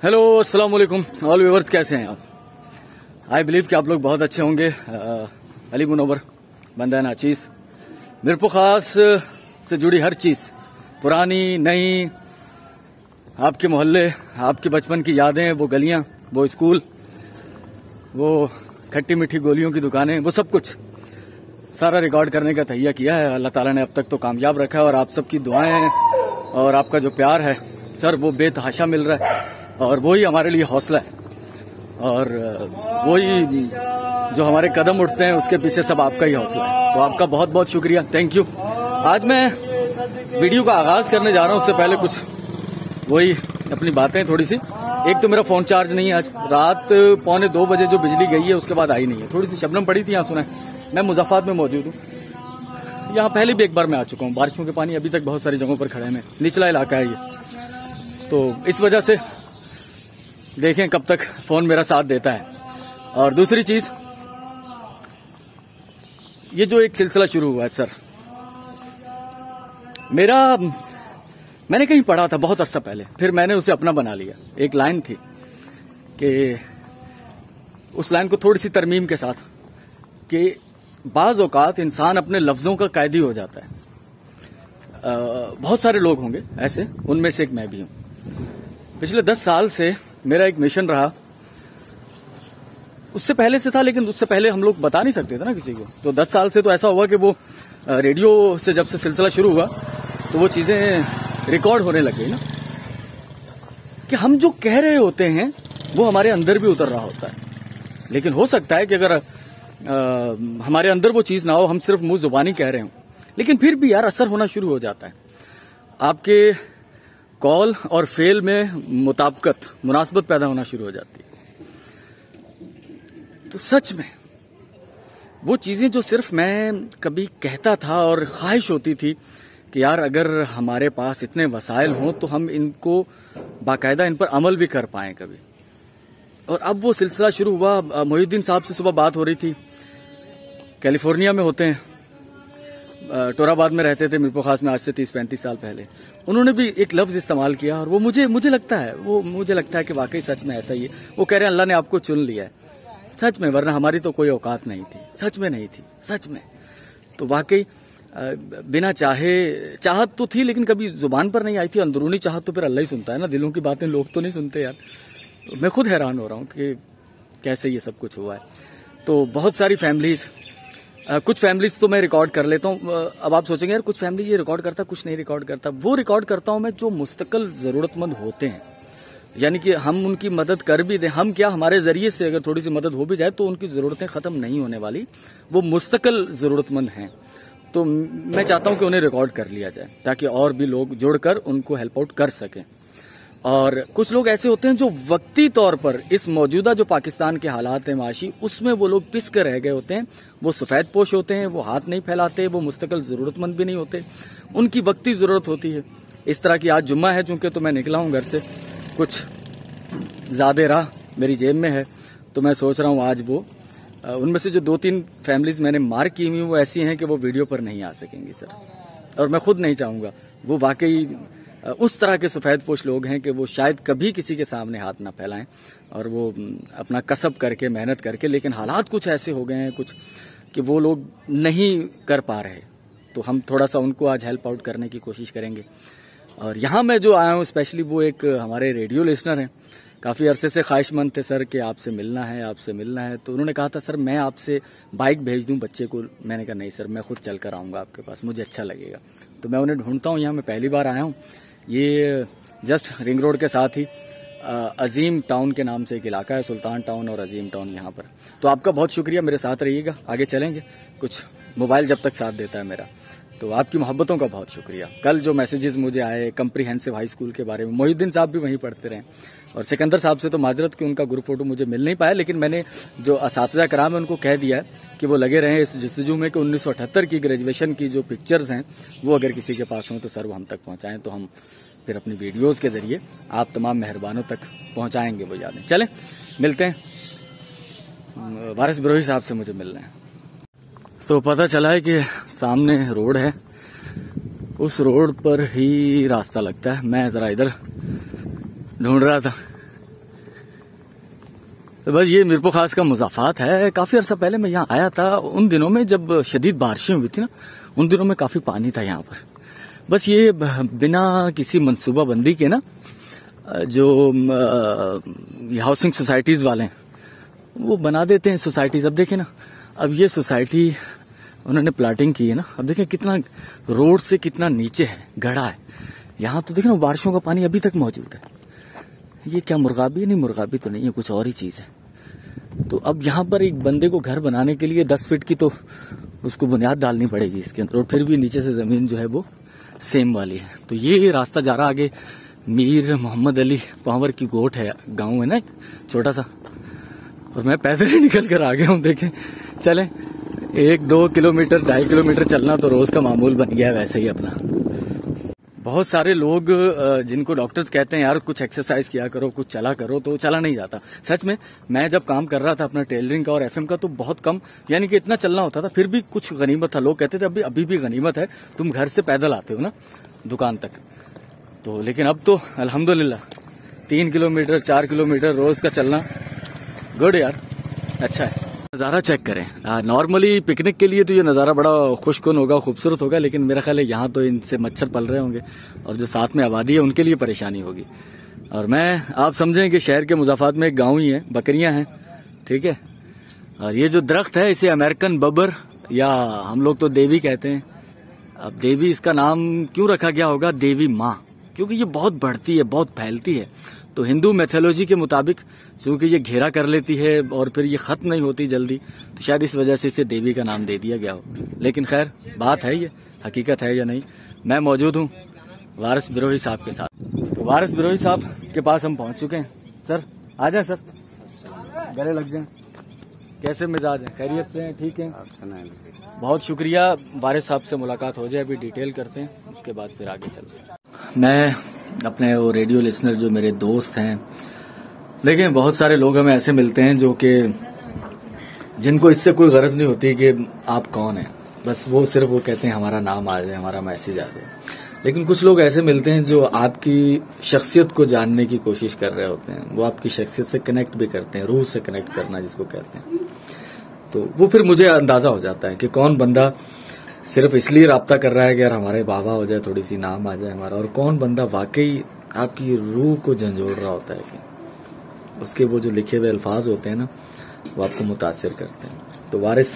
Hello, अस्सलाम वालेकुम all viewers, कैसे हैं आप? आई बिलीव कि आप लोग बहुत अच्छे होंगे। अली मुनव्वर बंदा नाचीज मीरपुर खास से जुड़ी हर चीज, पुरानी नई, आपके मोहल्ले, आपके बचपन की यादें, वो गलियां, वो स्कूल, वो खट्टी मीठी गोलियों की दुकानें, वो सब कुछ सारा रिकॉर्ड करने का तहिया किया है। अल्लाह ताला ने अब तक तो कामयाब रखा है और आप सबकी दुआएं और आपका जो प्यार है सर, वो बेतहाशा मिल रहा है और वही हमारे लिए हौसला है। और वही जो हमारे कदम उठते हैं उसके पीछे सब आपका ही हौसला है। तो आपका बहुत बहुत शुक्रिया, थैंक यू। आज मैं वीडियो का आगाज करने जा रहा हूं, उससे पहले कुछ वही अपनी बातें थोड़ी सी। एक तो मेरा फोन चार्ज नहीं है आज, रात 1:45 बजे जो बिजली गई है उसके बाद आई नहीं है। थोड़ी सी शबनम पड़ी थी, यहाँ सुना है। मैं मुजफ्फराबाद में मौजूद हूँ, यहाँ पहले भी एक बार मैं आ चुका हूँ। बारिशों के पानी अभी तक बहुत सारी जगहों पर खड़े हैं, निचला इलाका है ये, तो इस वजह से देखें कब तक फोन मेरा साथ देता है। और दूसरी चीज, ये जो एक सिलसिला शुरू हुआ है सर, मैंने कहीं पढ़ा था बहुत अर्सा पहले, फिर मैंने उसे अपना बना लिया। एक लाइन थी कि उस लाइन को थोड़ी सी तरमीम के साथ कि बाज औकात इंसान अपने लफ्जों का कैदी हो जाता है। बहुत सारे लोग होंगे ऐसे, उनमें से एक मैं भी हूं। पिछले 10 साल से मेरा एक मिशन रहा, उससे पहले से था लेकिन उससे पहले हम लोग बता नहीं सकते थे ना किसी को। तो 10 साल से तो ऐसा हुआ कि वो रेडियो से जब से सिलसिला शुरू हुआ तो वो चीजें रिकॉर्ड होने लग गई ना, कि हम जो कह रहे होते हैं वो हमारे अंदर भी उतर रहा होता है। लेकिन हो सकता है कि अगर हमारे अंदर वो चीज ना हो, हम सिर्फ मुंह जुबानी कह रहे हो, लेकिन फिर भी यार असर होना शुरू हो जाता है। आपके कॉल और फेल में मुताबिकत, मुनासबत पैदा होना शुरू हो जाती है। तो सच में वो चीजें जो सिर्फ मैं कभी कहता था और ख्वाहिश होती थी कि यार अगर हमारे पास इतने वसाइल हों तो हम इनको बाकायदा इन पर अमल भी कर पाएं कभी। और अब वो सिलसिला शुरू हुआ। मोहिउद्दीन साहब से सुबह बात हो रही थी, कैलिफोर्निया में होते हैं, टोराबाद में रहते थे मीरपुर खास में, आज से 30-35 साल पहले। उन्होंने भी एक लफ्ज इस्तेमाल किया और वो मुझे लगता है कि वाकई सच में ऐसा ही है। वो कह रहे हैं अल्लाह ने आपको चुन लिया है, सच में, वरना हमारी तो कोई औकात नहीं थी, सच में नहीं थी, सच में। तो वाकई बिना चाहत तो थी लेकिन कभी जुबान पर नहीं आई थी। अंदरूनी चाहत तो फिर अल्लाह ही सुनता है ना, दिलों की बातें लोग तो नहीं सुनते यार। तो मैं खुद हैरान हो रहा हूं कि कैसे ये सब कुछ हुआ है। तो बहुत सारी फैमिलीज, कुछ फैमिलीज तो मैं रिकॉर्ड कर लेता हूँ। अब आप सोचेंगे यार कुछ फैमिली ये रिकॉर्ड करता, कुछ नहीं रिकॉर्ड करता। वो रिकॉर्ड करता हूं मैं जो मुस्तकिल जरूरतमंद होते हैं, यानी कि हम उनकी मदद कर भी दें, हम क्या, हमारे जरिए से अगर थोड़ी सी मदद हो भी जाए तो उनकी जरूरतें खत्म नहीं होने वाली, वो मुस्तकिल जरूरतमंद हैं। तो मैं चाहता हूं कि उन्हें रिकॉर्ड कर लिया जाए ताकि और भी लोग जुड़कर उनको हेल्प आउट कर सकें। और कुछ लोग ऐसे होते हैं जो वक्ती तौर पर इस मौजूदा जो पाकिस्तान के हालात हैं माशी, उसमें वो लोग पिस कर रह गए होते हैं। वो सफेद पोश होते हैं, वो हाथ नहीं फैलाते, वो मुस्तकिल जरूरतमंद भी नहीं होते, उनकी वक्ती जरूरत होती है। इस तरह की आज जुम्मा है चूंकि, तो मैं निकला हूं घर से, कुछ ज्यादा राह मेरी जेब में है, तो मैं सोच रहा हूं आज वो उनमें से जो 2-3 फैमिलीज मैंने मार्क की हुई वो ऐसी हैं कि वो वीडियो पर नहीं आ सकेंगी सर, और मैं खुद नहीं चाहूंगा। वो वाकई उस तरह के सफेद पोश लोग हैं कि वो शायद कभी किसी के सामने हाथ ना फैलाएं और वो अपना कसब करके, मेहनत करके, लेकिन हालात कुछ ऐसे हो गए हैं कुछ कि वो लोग नहीं कर पा रहे। तो हम थोड़ा सा उनको आज हेल्प आउट करने की कोशिश करेंगे। और यहाँ मैं जो आया हूँ स्पेशली, वो एक हमारे रेडियो लिसनर हैं, काफी अरसे से ख्वाहिशमंद थे सर कि आपसे मिलना है, आपसे मिलना है। तो उन्होंने कहा था सर मैं आपसे बाइक भेज दूं बच्चे को। मैंने कहा नहीं सर, मैं खुद चल कर आऊंगा आपके पास, मुझे अच्छा लगेगा। तो मैं उन्हें ढूंढता हूँ, यहाँ मैं पहली बार आया हूँ। ये जस्ट रिंग रोड के साथ ही अजीम टाउन के नाम से एक इलाका है, सुल्तान टाउन और अजीम टाउन यहाँ पर। तो आपका बहुत शुक्रिया, मेरे साथ रहिएगा, आगे चलेंगे। कुछ मोबाइल जब तक साथ देता है मेरा, तो आपकी मोहब्बतों का बहुत शुक्रिया। कल जो मैसेजेस मुझे आए कम्प्रीहेंसिव हाई स्कूल के बारे में, मोहिउद्दीन साहब भी वहीं पढ़ते रहे, और सिकंदर साहब से तो माजरत कि उनका ग्रुप फोटो मुझे मिल नहीं पाया, लेकिन मैंने जो असातिज़ा कराम है उनको कह दिया है कि वो लगे रहे इस जस्तजू में कि 1978 की ग्रेजुएशन की जो पिक्चर्स हैं वो अगर किसी के पास हों तो सर वो हम तक पहुँचाएँ, तो हम फिर अपनी वीडियोज़ के जरिए आप तमाम मेहरबानों तक पहुँचाएँगे वो यादें। चलें मिलते हैं, वारिस बिरोही साहब से मुझे मिलना है। तो पता चला है कि सामने रोड है, उस रोड पर ही रास्ता लगता है। मैं जरा इधर ढूंढ रहा था तो बस ये मीरपुर खास का मुजाफात है। काफी अर्सा पहले मैं यहाँ आया था, उन दिनों में जब शदीद बारिशें हुई थी ना, उन दिनों में काफी पानी था यहाँ पर। बस ये बिना किसी मंसूबा बंदी के ना, जो हाउसिंग सोसाइटीज वाले हैं वो बना देते हैं सोसाइटीज। अब देखें ना, अब ये सोसाइटी उन्होंने प्लाटिंग की है ना, अब देखें कितना रोड से कितना नीचे है, गढ़ा है। यहाँ तो देखें ना, बारिशों का पानी अभी तक मौजूद है। ये क्या मुर्गाबी है? नहीं, मुर्गाबी तो नहीं है, कुछ और ही चीज है। तो अब यहाँ पर एक बंदे को घर बनाने के लिए 10 फीट की तो उसको बुनियाद डालनी पड़ेगी इसके अंदर, और फिर भी नीचे से जमीन जो है वो सेम वाली है। तो ये रास्ता जा रहा आगे मीर मोहम्मद अली पावर की गोट है, गांव है ना छोटा सा, और मैं पैदल ही निकल कर आ गया हूँ। देखें, चलें 1-2 किलोमीटर 2.5 किलोमीटर चलना तो रोज का मामूल बन गया है वैसे ही अपना। बहुत सारे लोग जिनको डॉक्टर्स कहते हैं यार कुछ एक्सरसाइज किया करो, कुछ चला करो, तो चला नहीं जाता। सच में मैं जब काम कर रहा था अपना टेलरिंग का और एफएम का, तो बहुत कम, यानी कि इतना चलना होता था, फिर भी कुछ गनीमत था। लोग कहते थे अभी भी गनीमत है, तुम घर से पैदल आते हो ना दुकान तक। तो लेकिन अब तो अल्हम्दुलिल्लाह 3 किलोमीटर 4 किलोमीटर रोज का चलना गुड यार, अच्छा है। नज़ारा चेक करें। नॉर्मली पिकनिक के लिए तो ये नज़ारा बड़ा खुशकुन होगा, खूबसूरत होगा, लेकिन मेरा ख्याल है यहाँ तो इनसे मच्छर पल रहे होंगे और जो साथ में आबादी है उनके लिए परेशानी होगी। और मैं, आप समझें कि शहर के मुजाफात में एक गाँव ही है, बकरियाँ हैं, ठीक है। और ये जो दरख्त है इसे अमेरिकन बबर या हम लोग तो देवी कहते हैं। अब देवी इसका नाम क्यों रखा गया होगा? देवी माँ, क्योंकि ये बहुत बढ़ती है, बहुत फैलती है। तो हिंदू मैथोलॉजी के मुताबिक चूंकि ये घेरा कर लेती है और फिर ये खत्म नहीं होती जल्दी, तो शायद इस वजह से इसे देवी का नाम दे दिया गया हो। लेकिन खैर बात है, ये हकीकत है या नहीं। मैं मौजूद हूँ वारिस बिरोही साहब के साथ। तो वारिस बिरोही साहब के पास हम पहुंच चुके हैं। सर आ जाए, सर गले लग जाए। कैसे मिजाज है? खैरियत से हैं? ठीक है, बहुत शुक्रिया। वारिस साहब से मुलाकात हो जाए, अभी डिटेल करते हैं, उसके बाद फिर आगे चलते हैं। मैं अपने वो रेडियो लिसनर जो मेरे दोस्त हैं, देखिए बहुत सारे लोग हमें ऐसे मिलते हैं जो कि जिनको इससे कोई गरज नहीं होती कि आप कौन हैं, बस वो सिर्फ वो कहते हैं हमारा नाम आ जाए, हमारा मैसेज आ जाए। लेकिन कुछ लोग ऐसे मिलते हैं जो आपकी शख्सियत को जानने की कोशिश कर रहे होते हैं, वो आपकी शख्सियत से कनेक्ट भी करते हैं, रूह से कनेक्ट करना जिसको कहते हैं। तो वो फिर मुझे अंदाजा हो जाता है कि कौन बंदा सिर्फ इसलिए राब्ता कर रहा है कि यार हमारे बाबा हो जाए, थोड़ी सी नाम आ जाए हमारा, और कौन बंदा वाकई आपकी रूह को झंझोड़ रहा होता है कि उसके वो जो लिखे हुए अल्फाज होते हैं ना, वो आपको मुतासिर करते हैं। तो वारिस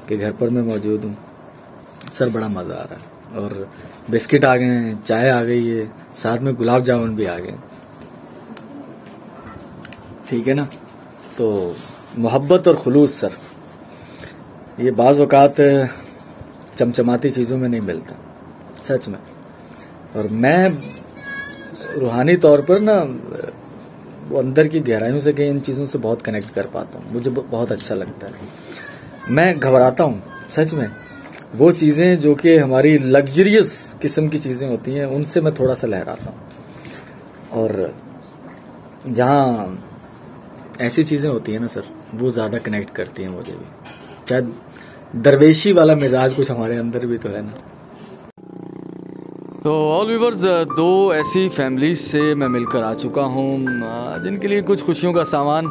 के घर पर मैं मौजूद हूँ। सर बड़ा मजा आ रहा है, और बिस्किट आ गए हैं, चाय आ गई है, साथ में गुलाब जामुन भी आ गए, ठीक है ना। तो मोहब्बत और खुलूस सर, ये बाज़ औक़ात चमचमाती चीज़ों में नहीं मिलता, सच में। और मैं रूहानी तौर पर ना वो अंदर की गहराइयों से इन चीज़ों से बहुत कनेक्ट कर पाता हूँ, मुझे बहुत अच्छा लगता है। मैं घबराता हूँ सच में, वो चीज़ें जो कि हमारी लग्जरियस किस्म की चीज़ें होती हैं उनसे मैं थोड़ा सा लहराता हूँ, और जहाँ ऐसी चीज़ें होती हैं ना सर, वो ज़्यादा कनेक्ट करती हैं मुझे भी। शायद दरवेशी वाला मिजाज कुछ हमारे अंदर भी तो है ना। तो ऑल व्यूवर्स, 2 ऐसी फैमिलीज से मैं मिलकर आ चुका हूँ जिनके लिए कुछ खुशियों का सामान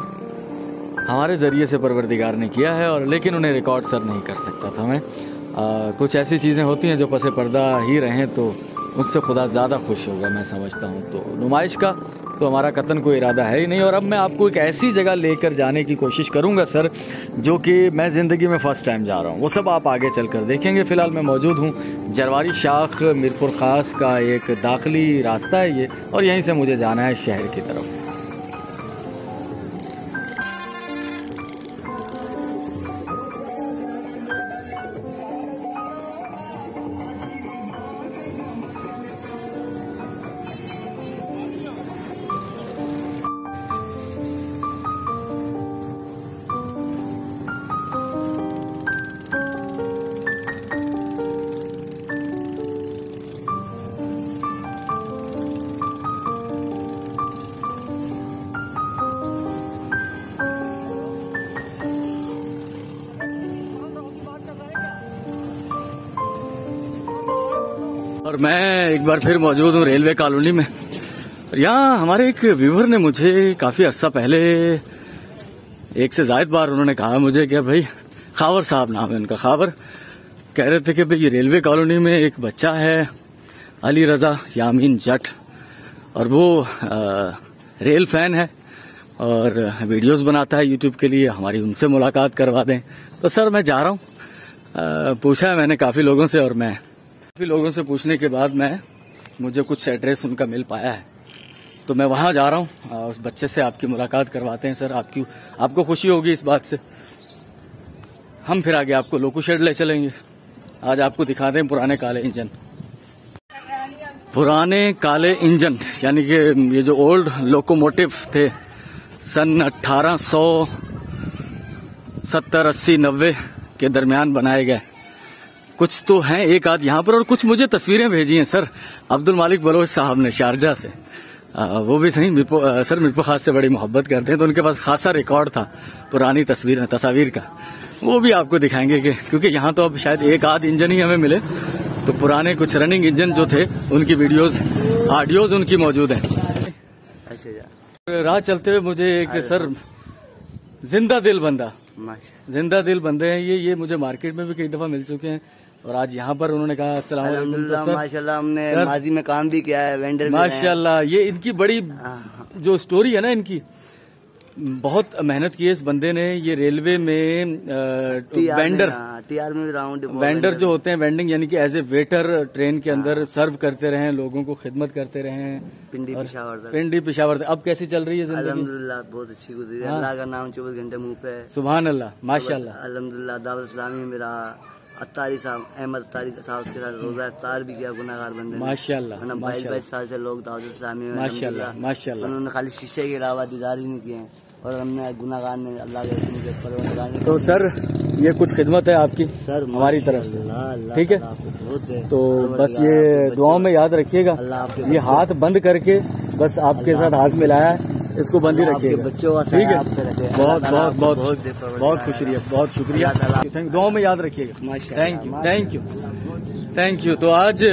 हमारे ज़रिए से परवरदिगार ने किया है, और लेकिन उन्हें रिकॉर्ड सर नहीं कर सकता था मैं। कुछ ऐसी चीज़ें होती हैं जो पसे पर्दा ही रहें तो उनसे खुदा ज़्यादा खुश होगा, मैं समझता हूँ। तो नुमाइश का तो हमारा कतन कोई इरादा है ही नहीं। और अब मैं आपको एक ऐसी जगह लेकर जाने की कोशिश करूंगा सर, जो कि मैं ज़िंदगी में फ़र्स्ट टाइम जा रहा हूं, वो सब आप आगे चलकर देखेंगे। फ़िलहाल मैं मौजूद हूं जरवारी शाख मीरपुर ख़ास का एक दाखिली रास्ता है ये, और यहीं से मुझे जाना है शहर की तरफ। और मैं एक बार फिर मौजूद हूँ रेलवे कॉलोनी में। यहाँ हमारे एक व्यूअर ने मुझे काफ़ी अर्सा पहले एक से ज्यादा बार उन्होंने कहा मुझे कि भाई, खावर साहब नाम है उनका, खावर, कह रहे थे कि भाई ये रेलवे कॉलोनी में एक बच्चा है अली रजा यामीन जट, और वो रेल फैन है और वीडियोस बनाता है यूट्यूब के लिए, हमारी उनसे मुलाकात करवा दें। तो सर मैं जा रहा हूँ, पूछा है मैंने काफी लोगों से, और मैं काफी लोगों से पूछने के बाद मुझे कुछ एड्रेस उनका मिल पाया है, तो मैं वहां जा रहा हूँ। उस बच्चे से आपकी मुलाकात करवाते हैं सर, आपको खुशी होगी इस बात से। हम फिर आगे आपको लोको शेड ले चलेंगे। आज आपको दिखाते हैं पुराने काले इंजन, पुराने काले इंजन, यानी कि ये जो ओल्ड लोकोमोटिव थे सन 1870, 80, 90 के दरमियान बनाए गए। कुछ तो हैं एक आध यहाँ पर, और कुछ मुझे तस्वीरें भेजी हैं सर अब्दुल मालिक बलोच साहब ने शारजा से। वो भी सही सर मीरपुर खास से बड़ी मोहब्बत करते हैं, तो उनके पास खासा रिकॉर्ड था पुरानी तस्वीर का, वो भी आपको दिखाएंगे कि क्योंकि यहाँ तो अब शायद एक आध इंजन ही हमें मिले, तो पुराने कुछ रनिंग इंजन जो थे उनकी वीडियोस ऑडियोज उनकी मौजूद हैं। राह चलते हुए मुझे एक सर जिंदा दिल बंदे हैं ये मुझे मार्केट में भी कई दफा मिल चुके हैं, और आज यहाँ पर उन्होंने कहा अस्सलाम वालेकुम। माशाल्लाह हमने माजी में काम भी किया है, वेंडर माशाल्लाह। ये इनकी बड़ी जो स्टोरी है ना, इनकी बहुत मेहनत की है इस बंदे ने। ये रेलवे में वेंडर जो होते हैं, वेंडिंग यानी कि एज ए वेटर ट्रेन के अंदर सर्व करते रहे, लोगों को खिदमत करते रहे हैं। पिंडी पिशावर। अब कैसी चल रही है जिंदगी? अल्हम्दुलिल्लाह बहुत अच्छी गुजरी है। अल्लाह का नाम 24 घंटे मुंह पे है। सुभान अल्लाह, माशाल्लाह। अल्हम्दुलिल्लाह दावत इस्लामी में मेरा अत्तारी साहब, अहमद अत्तारी साहब के साथ रोजा इफ्तार भी किया गुनाहगार बंदे। माशाल्लाह। 22 साल से लोग दावत इस्लामी में, माशाल्लाह। उन्होंने खाली शीशे के अलावा दीदार ही नहीं किए, और हमने गुनाहगार ने अल्लाह के परवरदिगार ने। तो सर ये कुछ खिदमत है आपकी सर हमारी तरफ से, ठीक है? तो बस ये दुआओं में याद रखिएगा, ये हाथ बंद करके बस आपके साथ हाथ मिलाया है, इसको बंद ही रखिएगा, बच्चों का, ठीक है? बहुत शुक्रिया, बहुत शुक्रिया। दुआओं में याद रखिएगा। Thank you. तो आज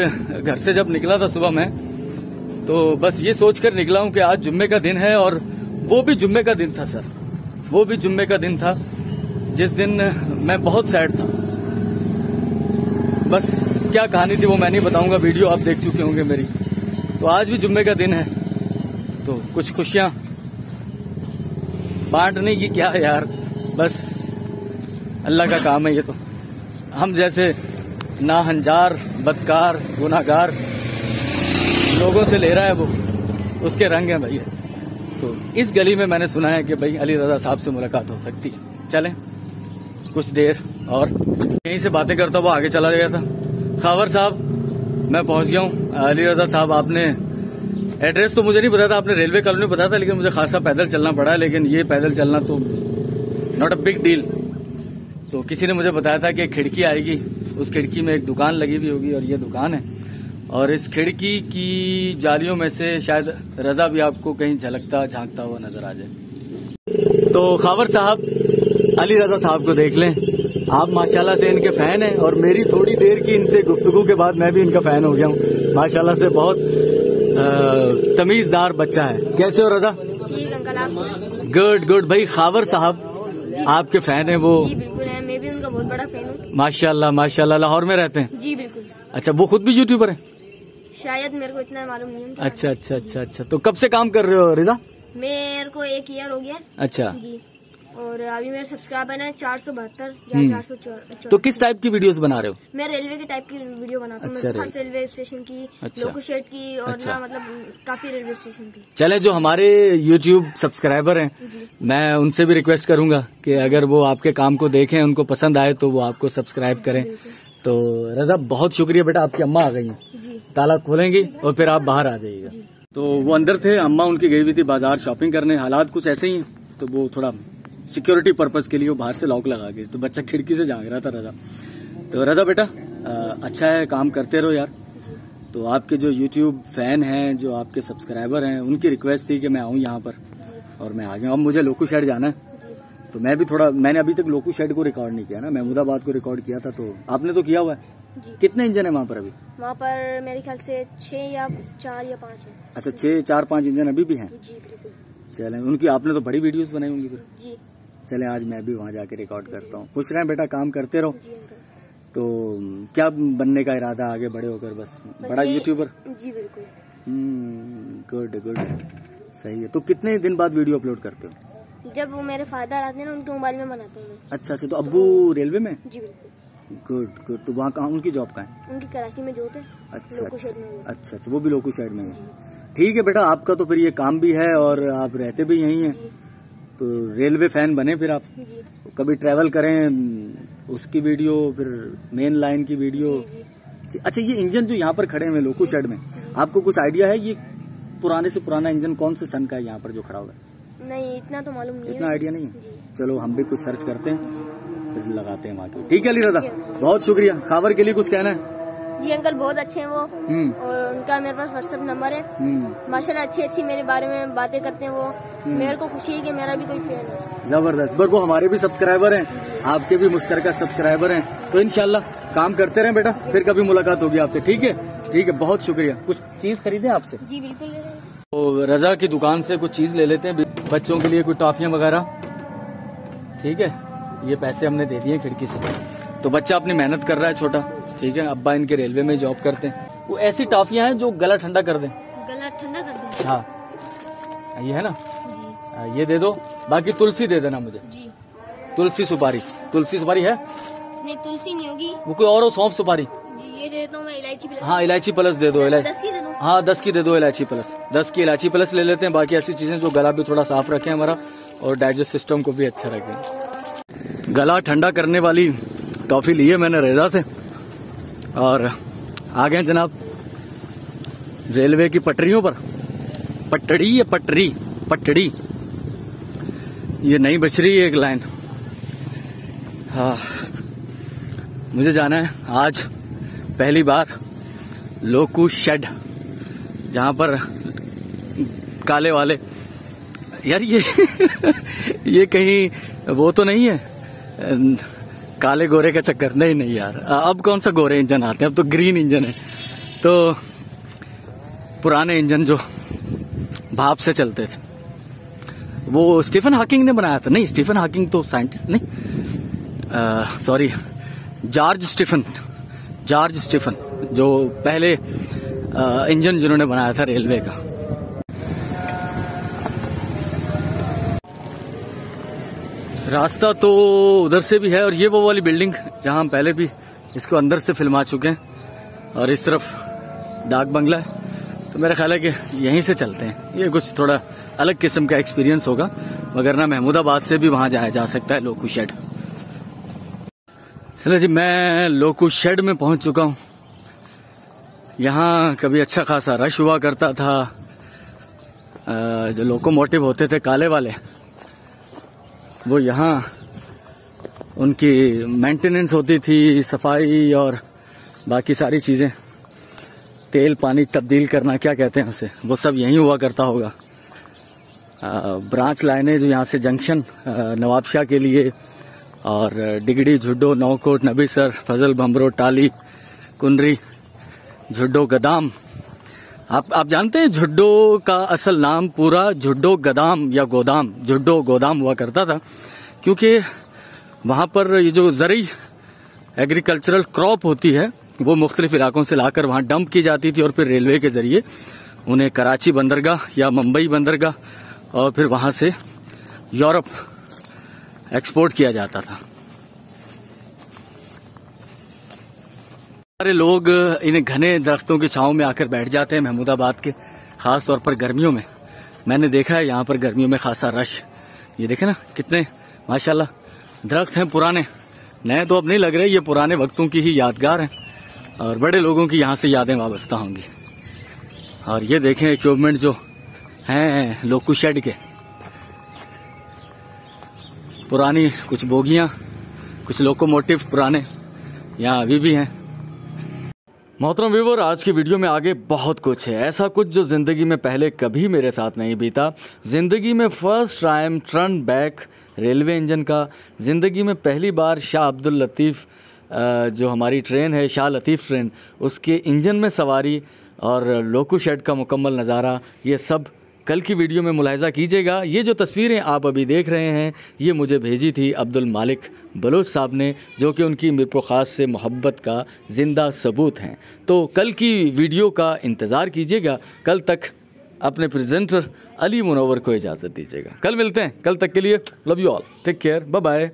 घर से जब निकला था सुबह में, तो बस ये सोचकर निकला हूँ कि आज जुम्मे का दिन है, और वो भी जुम्मे का दिन था सर, वो भी जुम्मे का दिन था जिस दिन मैं बहुत सैड था। बस क्या कहानी थी वो मैं नहीं बताऊंगा, वीडियो आप देख चुके होंगे मेरी। तो आज भी जुम्मे का दिन है, तो कुछ खुशियां बांटने की क्या है यार, बस अल्लाह का काम है ये। तो हम जैसे नाहंजार, बदकार, गुनाहगार लोगों से ले रहा है वो, उसके रंग हैं भैया। तो इस गली में मैंने सुना है कि भाई अली रजा साहब से मुलाकात हो सकती है, चलें कुछ देर और यहीं से बातें करता हुआ आगे चला गया था। खावर साहब मैं पहुंच गया हूँ। अली रजा साहब, आपने एड्रेस तो मुझे नहीं पता था, आपने रेलवे कॉलोनी बताया था, लेकिन मुझे खासा पैदल चलना पड़ा, लेकिन ये पैदल चलना तो नॉट अ बिग डील। तो किसी ने मुझे बताया था कि एक खिड़की आएगी, उस खिड़की में एक दुकान लगी हुई होगी, और ये दुकान है, और इस खिड़की की जालियों में से शायद रजा भी आपको कहीं झलकता झांकता हुआ नजर आ जाए। तो खावर साहब अली रजा साहब को देख लें, आप माशाल्लाह से इनके फैन हैं, और मेरी थोड़ी देर की इनसे गुफ्तगू के बाद मैं भी इनका फैन हो गया हूँ। माशाल्लाह से बहुत तमीजदार बच्चा है। कैसे हो रजा? गुड भाई। खावर साहब आपके फैन है वो? जी बिल्कुल है, मैं भी उनका बहुत बड़ा फैन हूँ। माशाल्लाह। लाहौर में रहते हैं? जी बिल्कुल। अच्छा, वो खुद भी यूट्यूबर है? शायद, मेरे को इतना मालूम नहीं है। अच्छा। तो कब से काम कर रहे हो रिजा? मेरे को 1 ईयर हो गया। अच्छा जी, और अभी मेरा सब्सक्राइबर है 472 या 404। तो किस टाइप की वीडियोस बना रहे हो? मैं रेलवे के टाइप की वीडियो बनाता हूँ। अच्छा, रेलवे स्टेशन की, लोको शेड की, और अच्छा। ना मतलब काफी रेलवे स्टेशन की। चले, जो हमारे YouTube सब्सक्राइबर हैं, मैं उनसे भी रिक्वेस्ट करूंगा कि अगर वो आपके काम को देखें, उनको पसंद आए, तो वो आपको सब्सक्राइब करें। तो रजा बहुत शुक्रिया बेटा, आपकी अम्मा आ गई हैं, ताला खोलेंगी और फिर आप बाहर आ जाइएगा। तो वो अंदर थे, अम्मा उनकी गई हुई थी बाजार शॉपिंग करने। हालात कुछ ऐसे ही हैं, तो वो थोड़ा सिक्योरिटी पर्पज के लिए वो बाहर से लॉक लगा के, तो बच्चा खिड़की से झांक रहा था रजा। तो रजा बेटा अच्छा है, काम करते रहो यार। तो आपके जो YouTube फैन हैं, जो आपके सब्सक्राइबर हैं, उनकी रिक्वेस्ट थी कि मैं आऊं यहाँ पर, और मैं आ गया। अब मुझे लोको शेड जाना है, तो मैं भी थोड़ा, मैंने अभी तक लोको शेड को रिकॉर्ड नहीं किया ना, महमूदाबाद को रिकॉर्ड किया था, तो आपने तो किया हुआ है। कितने इंजन है वहाँ पर अभी? वहाँ पर मेरे ख्याल से 6 या 4 या 5 है। अच्छा, 6, 4, 5 इंजन अभी भी हैं? जी बिल्कुल। चलें, उनकी आपने तो बड़ी वीडियोस बनाई होंगी फिर? जी। चले आज मैं भी वहाँ जाके रिकॉर्ड करता हूँ। खुश रहें बेटा, काम करते रहो। जी अंकल। तो क्या बनने का इरादा आगे बड़े होकर? बस बड़ा यूट्यूबर? जी बिल्कुल। गुड गुड, सही है। तो कितने दिन बाद वीडियो अपलोड करते हो? जब वो मेरे फादर आते हैं ना, उनके मोबाइल में बनाते हैं। अच्छा अच्छा, तो अब्बू रेलवे में? जी बिल्कुल। Good good. तो वहाँ कहाँ उनकी जॉब कहाँ है? उनकी कराची में जॉब है। अच्छा लोको अच्छा शेड में। अच्छा अच्छा, वो भी लोकू साइड में है। ठीक है बेटा, आपका तो फिर ये काम भी है और आप रहते भी यहीं हैं, तो रेलवे फैन बने फिर आप। जी कभी ट्रैवल करें, उसकी वीडियो, फिर मेन लाइन की वीडियो। अच्छा, ये इंजन जो यहाँ पर खड़े हुए लोकू शेड में, आपको कुछ आइडिया है ये पुराने से पुराना इंजन कौन से सन का है यहाँ पर जो खड़ा हुआ है? नहीं, इतना तो मालूम नहीं है। इतना आइडिया नहीं है? चलो हम भी कुछ सर्च करते हैं, फिर लगाते हैं वहाँ की। ठीक है अली रजा, बहुत शुक्रिया। खावर के लिए कुछ कहना है? जी अंकल, बहुत अच्छे हैं वो, और उनका मेरे पास व्हाट्सएप नंबर है। माशाल्लाह अच्छी मेरे बारे में बातें करते हैं वो। मेरे को खुशी है कि मेरा भी कोई फैन है। जबरदस्त। वो हमारे भी सब्सक्राइबर हैं, आपके भी मुश्तरका सब्सक्राइबर हैं। तो इंशाल्लाह काम करते रहें बेटा, फिर कभी मुलाकात होगी आपसे। ठीक है ठीक है, बहुत शुक्रिया। कुछ चीज खरीदे आपसे? जी बिल्कुल। तो रजा की दुकान से कुछ चीज ले लेते हैं बच्चों के लिए, कुछ टॉफियां वगैरह। ठीक है, ये पैसे हमने दे दिए खिड़की से। तो बच्चा अपनी मेहनत कर रहा है छोटा, ठीक है। अब्बा इनके रेलवे में जॉब करते हैं। वो ऐसी टॉफियां हैं जो गला ठंडा कर दें। गला ठंडा कर दें? हाँ, ये है ना, ये दे दो। बाकी तुलसी दे देना मुझे। जी। तुलसी सुपारी, तुलसी सुपारी है? नहीं, तुलसी नहीं होगी। वो कोई और हो, सौंफ सुपारी? जी, ये दे देता हूँ मैं। इलायची प्लस? हाँ, इलायची प्लस दे दो। 10 की दे दो? हाँ, 10 की दे दो इलायची प्लस। 10 की इलायची प्लस ले लेते हैं। बाकी ऐसी चीजें जो गला भी थोड़ा साफ रखें हमारा, और डाइजेस्ट सिस्टम को भी अच्छा रखें। गला ठंडा करने वाली टॉफी ली है मैंने रेजा से, और आ गए जनाब रेलवे की पटरियों पर। पटड़ी है, पटड़ी ये नई बच रही है एक लाइन। हाँ, मुझे जाना है आज पहली बार लोकू शेड, जहां पर काले वाले, यार ये ये कहीं वो तो नहीं है काले गोरे का चक्कर? नहीं यार, अब कौन सा गोरे इंजन आते हैं, अब तो ग्रीन इंजन है। तो पुराने इंजन जो भाप से चलते थे, वो स्टीफन हॉकिंग ने बनाया था। नहीं, स्टीफन हॉकिंग तो साइंटिस्ट नहीं, सॉरी, जॉर्ज स्टीफन जो पहले इंजन जिन्होंने बनाया था रेलवे का। रास्ता तो उधर से भी है, और ये वो वाली बिल्डिंग जहां हम पहले भी इसको अंदर से फिल्मा चुके हैं, और इस तरफ डाक बंगला है। तो मेरा ख्याल है कि यहीं से चलते हैं। ये कुछ थोड़ा अलग किस्म का एक्सपीरियंस होगा, मगर ना महमूदाबाद से भी वहां जाया जा सकता है लोकू शेड। चलो जी, मैं लोकू शेड में पहुंच चुका हूं। यहाँ कभी अच्छा खासा रश हुआ करता था। जो लोकोमोटिव होते थे काले वाले, वो यहाँ उनकी मेंटेनेंस होती थी, सफाई और बाकी सारी चीजें, तेल पानी तब्दील करना, क्या कहते हैं उसे, वो सब यहीं हुआ करता होगा। ब्रांच लाइनें जो यहाँ से जंक्शन नवाबशाह के लिए, और डिगड़ी, झुड्डो, नौकोट, नबीसर, फजल, भमरो, टाली, कुनरी, झुड्डो, गदाम। आप जानते हैं झुड्डो का असल नाम पूरा झुड्डो गदाम या गोदाम, झुड्डो गोदाम हुआ करता था, क्योंकि वहां पर ये जो जरी एग्रीकल्चरल क्रॉप होती है वो मुख्तलिफ इलाकों से लाकर वहां डंप की जाती थी, और फिर रेलवे के जरिए उन्हें कराची बंदरगाह या मुंबई बंदरगाह और फिर वहां से यूरोप एक्सपोर्ट किया जाता था। सारे लोग इन घने दरख्तों की छांव में आकर बैठ जाते हैं महमूदाबाद के, खास तौर पर गर्मियों में। मैंने देखा है यहाँ पर गर्मियों में खासा रश। ये देखे ना कितने माशाल्लाह दरख्त हैं पुराने, नए तो अब नहीं लग रहे, ये पुराने वक्तों की ही यादगार हैं, और बड़े लोगों की यहाँ से यादें वाबस्ता होंगी। और ये देखें इक्विपमेंट जो हैं लोकू शेड के, पुरानी कुछ बोगियां, कुछ लोकोमोटिव पुराने यहाँ अभी भी हैं। मोहतरम व्यूअर, आज की वीडियो में आगे बहुत कुछ है, ऐसा कुछ जो ज़िंदगी में पहले कभी मेरे साथ नहीं बीता। ज़िंदगी में first time turn back railway engine का, ज़िंदगी में पहली बार शाह अब्दुल लतीफ़ जो हमारी ट्रेन है, शाह लतीफ़ ट्रेन, उसके इंजन में सवारी और लोकू शेड का मुकम्मल नज़ारा, ये सब कल की वीडियो में मुलाहिजा कीजिएगा, ये जो तस्वीरें आप अभी देख रहे हैं ये मुझे भेजी थी अब्दुल मालिक बलोच साहब ने, जो कि उनकी मीरपुर ख़ास से मोहब्बत का ज़िंदा सबूत हैं। तो कल की वीडियो का इंतज़ार कीजिएगा। कल तक अपने प्रेजेंटर अली मुनव्वर को इजाज़त दीजिएगा। कल मिलते हैं, कल तक के लिए love you all, take care, bye bye.